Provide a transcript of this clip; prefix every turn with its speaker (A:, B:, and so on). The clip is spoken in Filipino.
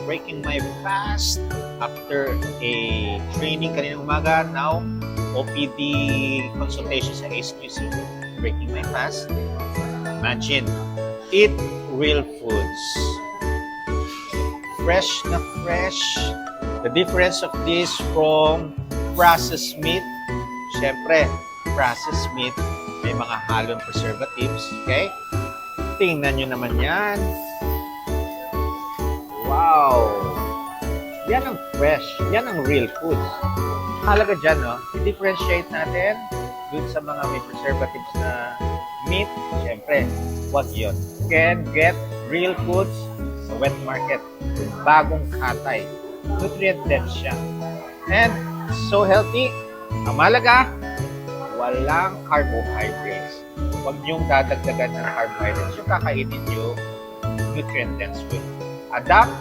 A: breaking my fast after a training kaninang umaga. Now, OPD consultation sa HQC, breaking my fast. Imagine, eat real foods. Fresh na fresh. The difference of this from processed meat, syempre, processed meat, may mga halong preservatives, okay? Tingnan nyo naman yan. Wow! Yan ang fresh. Yan ang real food. Halaga dyan, no? I-differentiate natin dun sa mga may preservatives na meat. Siyempre, wag yun. You can get real foods sa wet market. Bagong katay. Nutrient dense siya. And so healthy. Ang malaga, walang carbohydrates. Huwag niyong dadagdagan ng carbohydrates. Yung kakainin nyo, nutrient dense food. Adapt